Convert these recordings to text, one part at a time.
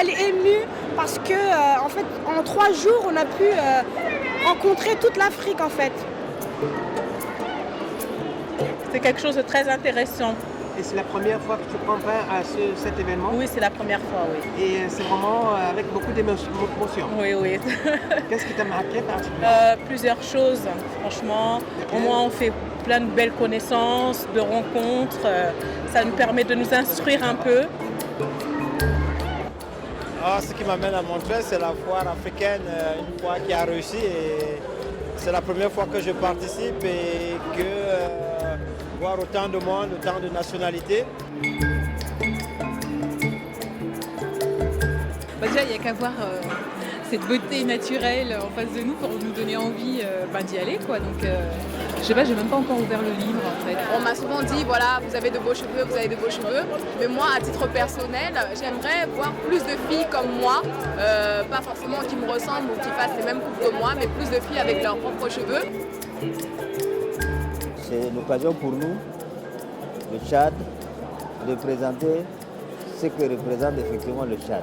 elle est émue parce que en fait, en 3 jours, on a pu rencontrer toute l'Afrique en fait. C'est quelque chose de très intéressant. Et c'est la première fois que tu prends part à cet événement? Oui, c'est la première fois, oui. Et c'est vraiment avec beaucoup d'émotion. Oui, oui. Qu'est-ce qui t'a marqué particulièrement? Plusieurs choses, franchement. Au moins, on fait plein de belles connaissances, de rencontres. Ça nous permet de nous instruire un peu. Ce qui m'amène à Montréal, c'est la foire africaine, une foire qui a réussi. Et c'est la première fois que je participe et que voir autant de monde, autant de nationalités. Déjà, il n'y a qu'à voir cette beauté naturelle en face de nous pour nous donner envie d'y aller, quoi. Donc, je sais pas, j'ai même pas encore ouvert le livre, en fait. On m'a souvent dit, voilà, vous avez de beaux cheveux, vous avez de beaux cheveux. Mais moi, à titre personnel, j'aimerais voir plus de filles comme moi, pas forcément qui me ressemblent ou qui fassent les mêmes coupes que moi, mais plus de filles avec leurs propres cheveux. C'est l'occasion pour nous, le Tchad, de présenter ce que représente effectivement le Tchad.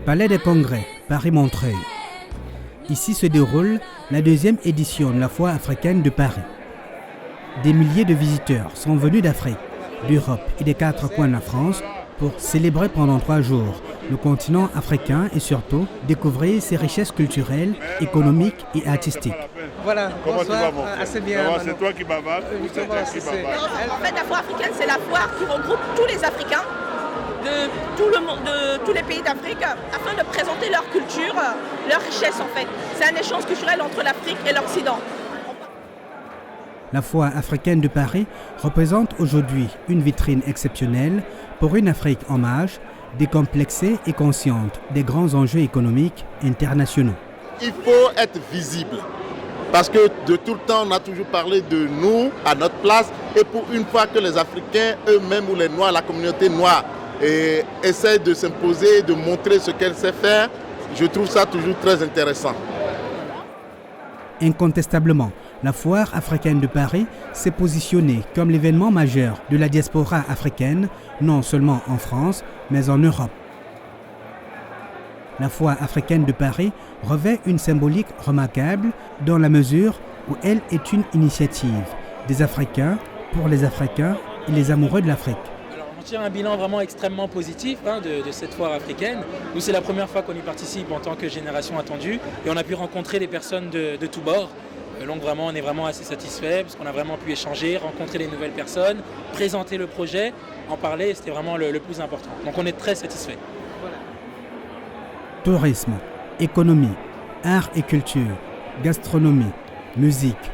Palais des Congrès, Paris-Montreuil. Ici se déroule la 2e édition de la Foire africaine de Paris. Des milliers de visiteurs sont venus d'Afrique, d'Europe et des 4 coins de la France pour célébrer pendant 3 jours le continent africain et surtout découvrir ses richesses culturelles, économiques et artistiques. Voilà, Comment tu vas, mon bonsoir. frère? Assez bien. C'est toi qui bavardes? En fait, la foire africaine, c'est la foire qui regroupe tous les Africains de tout le monde, de tous les pays d'Afrique, afin de présenter leur culture, leur richesse en fait. C'est un échange culturel entre l'Afrique et l'Occident. La Foire africaine de Paris représente aujourd'hui une vitrine exceptionnelle pour une Afrique en marche, décomplexée et consciente des grands enjeux économiques internationaux. Il faut être visible. Parce que de tout le temps, on a toujours parlé de nous, à notre place. Et pour une fois que les Africains eux-mêmes ou les Noirs, la communauté noire, essayent de s'imposer, de montrer ce qu'elle sait faire, je trouve ça toujours très intéressant. Incontestablement, la Foire africaine de Paris s'est positionnée comme l'événement majeur de la diaspora africaine, non seulement en France, mais en Europe. La Foire africaine de Paris revêt une symbolique remarquable dans la mesure où elle est une initiative des Africains pour les Africains et les amoureux de l'Afrique. On tire un bilan vraiment extrêmement positif de cette foire africaine. Nous, c'est la première fois qu'on y participe en tant que génération attendue et on a pu rencontrer des personnes de tous bords. Donc vraiment, on est vraiment assez satisfait parce qu'on a vraiment pu échanger, rencontrer des nouvelles personnes, présenter le projet, en parler, c'était vraiment le plus important. Donc on est très satisfait. Voilà. Tourisme, économie, art et culture, gastronomie, musique,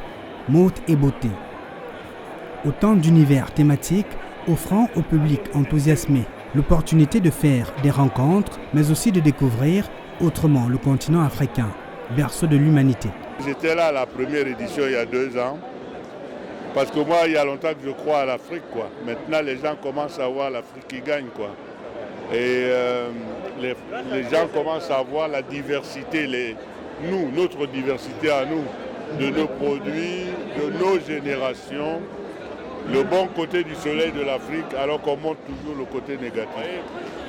mode et beauté. Autant d'univers thématiques offrant au public enthousiasmé l'opportunité de faire des rencontres, mais aussi de découvrir autrement le continent africain, berceau de l'humanité. J'étais là à la première édition il y a 2 ans, parce que moi, il y a longtemps que je crois à l'Afrique, quoi. Maintenant, les gens commencent à voir l'Afrique qui gagne, quoi. Et les gens commencent à voir la diversité, notre diversité à nous, de nos produits, de nos générations, le bon côté du soleil de l'Afrique, alors qu'on montre toujours le côté négatif.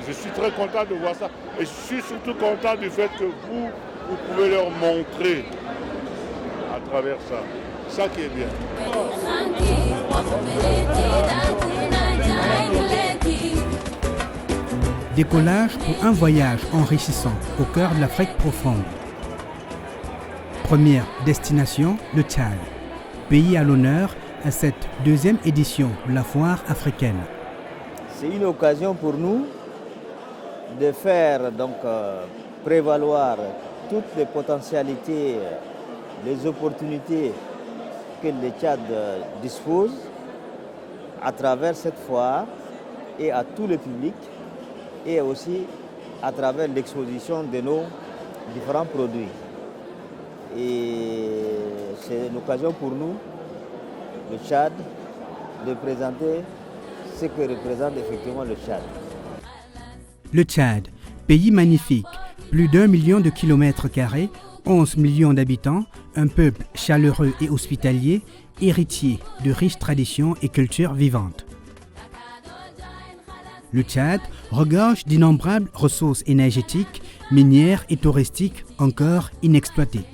Je suis très content de voir ça. Et je suis surtout content du fait que vous pouvez leur montrer à travers ça. C'est ça qui est bien. Décollage pour un voyage enrichissant au cœur de l'Afrique profonde. Première destination, le Tchad, pays à l'honneur à cette 2e édition de la Foire africaine. C'est une occasion pour nous de faire prévaloir toutes les potentialités, les opportunités que le Tchad dispose à travers cette foire et à tout le public et aussi à travers l'exposition de nos différents produits. Et c'est l'occasion pour nous, le Tchad, de présenter ce que représente effectivement le Tchad. Le Tchad, pays magnifique, Plus d'1 million de kilomètres carrés, 11 millions d'habitants, un peuple chaleureux et hospitalier, héritier de riches traditions et cultures vivantes. Le Tchad regorge d'innombrables ressources énergétiques, minières et touristiques encore inexploitées.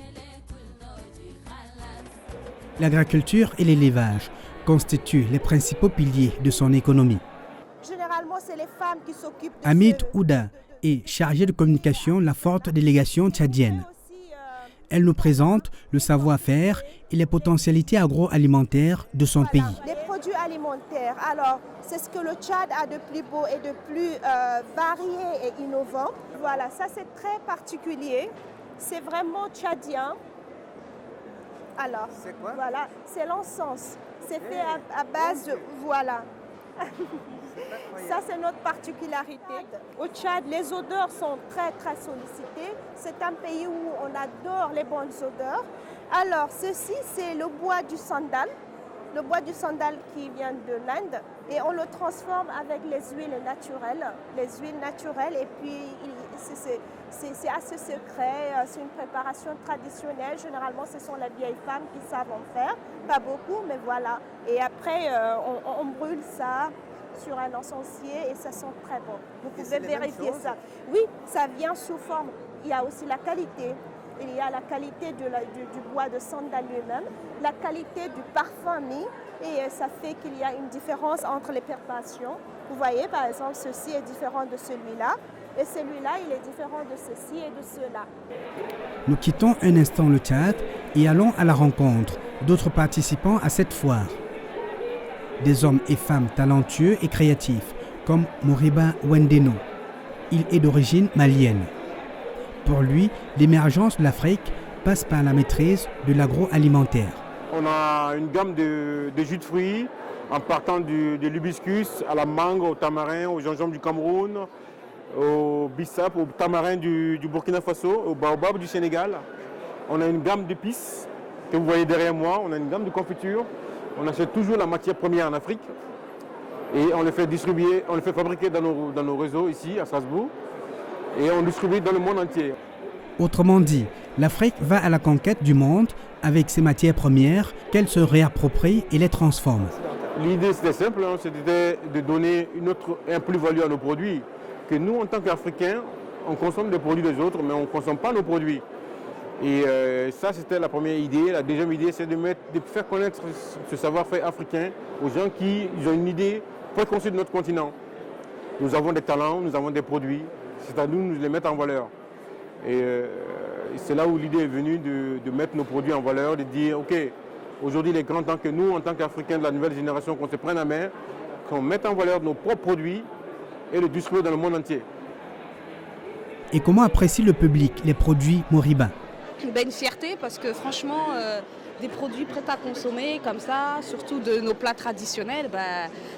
L'agriculture et l'élevage constituent les principaux piliers de son économie. Généralement, c'est les femmes qui s'occupent de Hamid Ouda est chargée de communication de la forte délégation tchadienne. Elle nous présente le savoir-faire et les potentialités agroalimentaires de son pays. Les produits alimentaires, alors c'est ce que le Tchad a de plus beau et de plus varié et innovant. Voilà, ça c'est très particulier, c'est vraiment tchadien. Alors, c'est quoi? Voilà, c'est l'encens, c'est fait à base de... Voilà. Ça, c'est notre particularité. Au Tchad, les odeurs sont très, très sollicitées. C'est un pays où on adore les bonnes odeurs. Alors, ceci, c'est le bois du sandal. Le bois du sandal qui vient de l'Inde. Et on le transforme avec les huiles naturelles. Les huiles naturelles. Et puis, c'est assez secret. C'est une préparation traditionnelle. Généralement, ce sont les vieilles femmes qui savent en faire. Pas beaucoup, mais voilà. Et après, on brûle ça sur un encensier et ça sent très bon. Vous pouvez vérifier ça. Oui, ça vient sous forme. Il y a aussi la qualité. Il y a la qualité du bois de sandal lui-même, la qualité du parfum mis, et ça fait qu'il y a une différence entre les préparations. Vous voyez, par exemple, ceci est différent de celui-là, et celui-là, il est différent de ceci et de cela. Nous quittons un instant le Tchad et allons à la rencontre d'autres participants à cette foire. Des hommes et femmes talentueux et créatifs, comme Moriba Wendeno. Il est d'origine malienne. Pour lui, l'émergence de l'Afrique passe par la maîtrise de l'agroalimentaire. On a une gamme de jus de fruits, en partant de l'hibiscus à la mangue, au tamarin, au gingembre du Cameroun, au bissap, au tamarin du Burkina Faso, au baobab du Sénégal. On a une gamme d'épices que vous voyez derrière moi, on a une gamme de confitures. On achète toujours la matière première en Afrique et on les fait distribuer, on les fait fabriquer dans nos réseaux ici à Strasbourg. Et on distribue dans le monde entier. Autrement dit, l'Afrique va à la conquête du monde avec ses matières premières qu'elle se réapproprie et les transforme. L'idée c'était simple, c'était de donner un plus-value à nos produits. Que nous, en tant qu'Africains, on consomme des produits des autres, mais on ne consomme pas nos produits. Et ça, c'était la première idée. La deuxième idée, c'est de faire connaître ce savoir-faire africain aux gens qui ont une idée préconçue de notre continent. Nous avons des talents, nous avons des produits. C'est à nous de les mettre en valeur. Et c'est là où l'idée est venue de mettre nos produits en valeur, de dire, OK, aujourd'hui il est grand temps que nous, en tant qu'Africains de la nouvelle génération, qu'on se prenne la main, qu'on mette en valeur nos propres produits et les distribuer dans le monde entier. Et comment apprécie le public les produits Moriba? Une fierté parce que franchement, des produits prêts à consommer comme ça, surtout de nos plats traditionnels,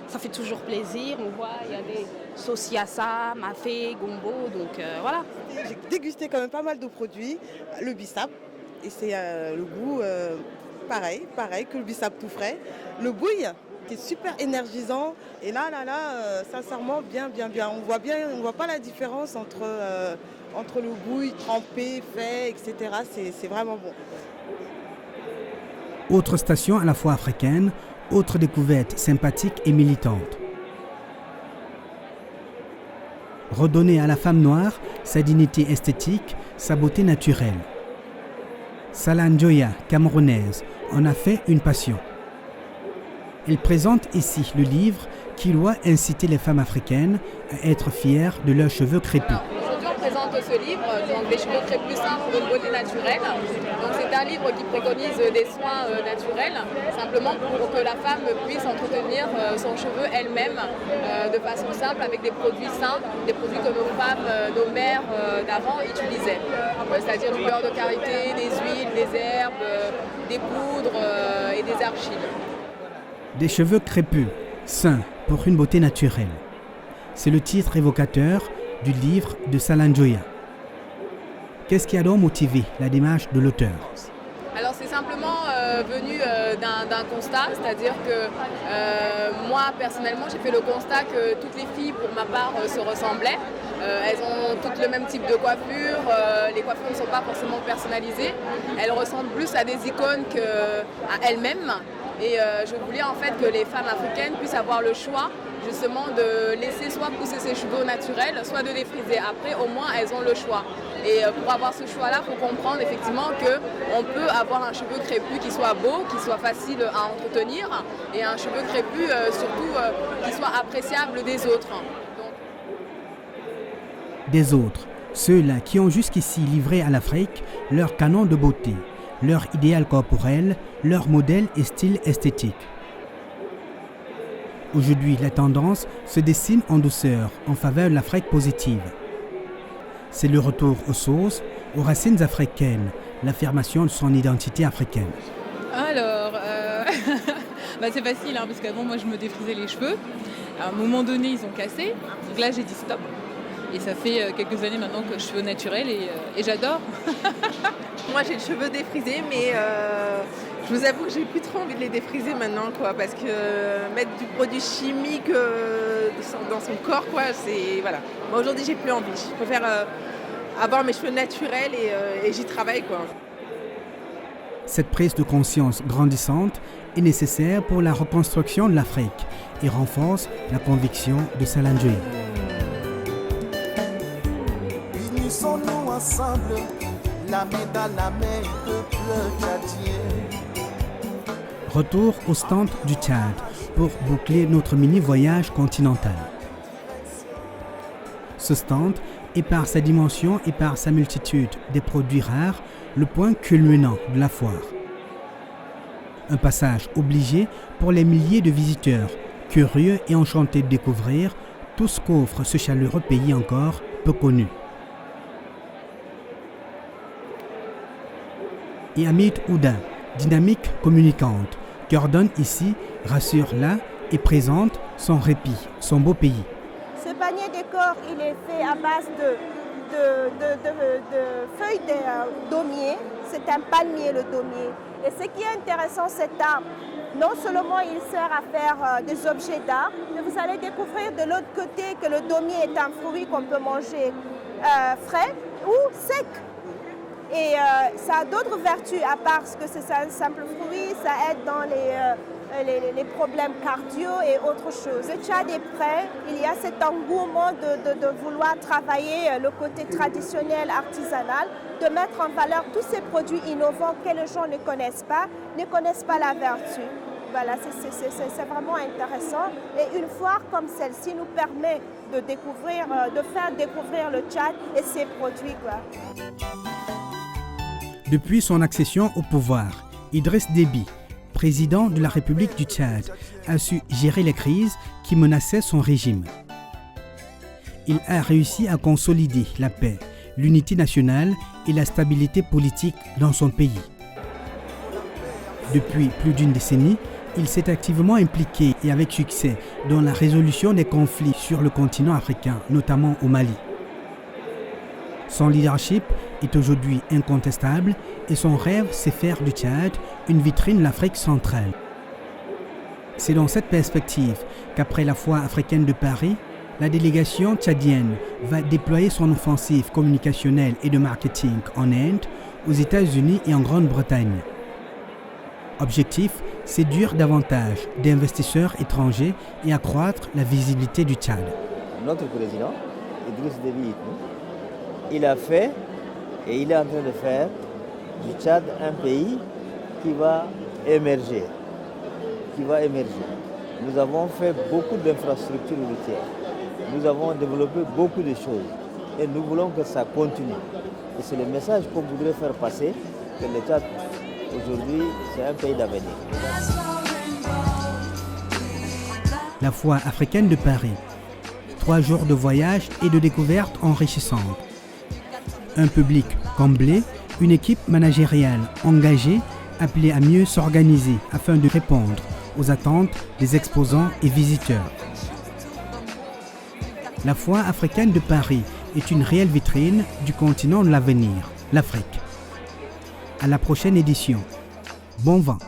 ça fait toujours plaisir. On voit, il y a des sauces yassa, mafé, gombo, donc voilà. J'ai dégusté quand même pas mal de produits, le bissap, et c'est le goût pareil que le bissap tout frais. Le bouille, qui est super énergisant, et là, sincèrement, bien. On voit pas la différence entre le bouille trempé, fait, etc. C'est vraiment bon. Autre station à la fois africaine, autre découverte sympathique et militante. Redonner à la femme noire sa dignité esthétique, sa beauté naturelle. Salah Njoya, camerounaise, en a fait une passion. Elle présente ici le livre qui doit inciter les femmes africaines à être fières de leurs cheveux crépus. Aujourd'hui, on présente ce livre, donc des cheveux crépus sains pour une beauté naturelle. Donc c'est un livre qui préconise des soins naturels, simplement pour que la femme puisse entretenir son cheveu elle-même de façon simple avec des produits sains, des produits que nos femmes, nos mères d'avant utilisaient. C'est-à-dire du beurre de karité, des huiles, des herbes, des poudres et des argiles. Des cheveux crépus, sains pour une beauté naturelle. C'est le titre évocateur du livre de Salah Njoya. Qu'est-ce qui a donc motivé la démarche de l'auteur? Alors c'est simplement venu d'un constat, c'est-à-dire que moi personnellement j'ai fait le constat que toutes les filles pour ma part se ressemblaient. Elles ont toutes le même type de coiffure, les coiffures ne sont pas forcément personnalisées, elles ressemblent plus à des icônes qu'à elles-mêmes. Et je voulais en fait que les femmes africaines puissent avoir le choix justement de laisser soit pousser ses cheveux naturels, soit de les friser. Après, au moins, elles ont le choix. Et pour avoir ce choix-là, il faut comprendre effectivement qu'on peut avoir un cheveu crépus qui soit beau, qui soit facile à entretenir, et un cheveu crépus surtout qui soit appréciable des autres. Des autres, ceux-là qui ont jusqu'ici livré à l'Afrique leur canon de beauté, leur idéal corporel, leur modèle et style esthétique. Aujourd'hui, la tendance se dessine en douceur en faveur de l'Afrique positive. C'est le retour aux sources, aux racines africaines, l'affirmation de son identité africaine. Alors, c'est facile hein, parce qu'avant moi je me défrisais les cheveux. À un moment donné ils ont cassé, donc là j'ai dit stop. Et ça fait quelques années maintenant que je suis au naturel et j'adore. Moi j'ai les cheveux défrisés mais je vous avoue que j'ai plus trop envie de les défriser maintenant quoi, parce que mettre du produit chimique dans son corps quoi, c'est voilà. Moi aujourd'hui j'ai plus envie. Je préfère avoir mes cheveux naturels et j'y travaille quoi. Cette prise de conscience grandissante est nécessaire pour la reconstruction de l'Afrique et renforce la conviction de Salanjoy. Unissons-nous ensemble, la main dans la main, peuple tchadien. Retour au stand du Tchad pour boucler notre mini-voyage continental. Ce stand est par sa dimension et par sa multitude des produits rares le point culminant de la foire. Un passage obligé pour les milliers de visiteurs, curieux et enchantés de découvrir tout ce qu'offre ce chaleureux pays encore peu connu. Et Hamid Ouda, dynamique communicante, qui ordonne ici, rassure là et présente son répit, son beau pays. Ce panier décor, il est fait à base de feuilles de daumier. C'est un palmier, le daumier. Et ce qui est intéressant, cet arbre, non seulement il sert à faire des objets d'art, mais vous allez découvrir de l'autre côté que le daumier est un fruit qu'on peut manger frais ou sec. Et ça a d'autres vertus, à part que c'est un simple fruit, ça aide dans les problèmes cardio et autre chose. Le Tchad est prêt, il y a cet engouement de vouloir travailler le côté traditionnel, artisanal, de mettre en valeur tous ces produits innovants que les gens ne connaissent pas la vertu. Voilà, c'est vraiment intéressant. Et une foire comme celle-ci nous permet de faire découvrir le Tchad et ses produits, quoi. Depuis son accession au pouvoir, Idriss Déby, président de la République du Tchad, a su gérer les crises qui menaçaient son régime. Il a réussi à consolider la paix, l'unité nationale et la stabilité politique dans son pays. Depuis plus d'une décennie, il s'est activement impliqué et avec succès dans la résolution des conflits sur le continent africain, notamment au Mali. Son leadership est aujourd'hui incontestable et son rêve, c'est faire du Tchad une vitrine de l'Afrique centrale. C'est dans cette perspective qu'après la foire africaine de Paris, la délégation tchadienne va déployer son offensive communicationnelle et de marketing en Inde, aux États-Unis et en Grande-Bretagne. Objectif, séduire davantage d'investisseurs étrangers et accroître la visibilité du Tchad. Notre président, Idriss Déby, il a fait et il est en train de faire du Tchad un pays qui va émerger. Nous avons fait beaucoup d'infrastructures routières. Nous avons développé beaucoup de choses et nous voulons que ça continue. Et c'est le message qu'on voudrait faire passer, que le Tchad, aujourd'hui, c'est un pays d'avenir. La foire africaine de Paris. 3 jours de voyage et de découvertes enrichissantes. Un public comblé, une équipe managériale engagée, appelée à mieux s'organiser afin de répondre aux attentes des exposants et visiteurs. La foire africaine de Paris est une réelle vitrine du continent de l'avenir, l'Afrique. À la prochaine édition. Bon vent.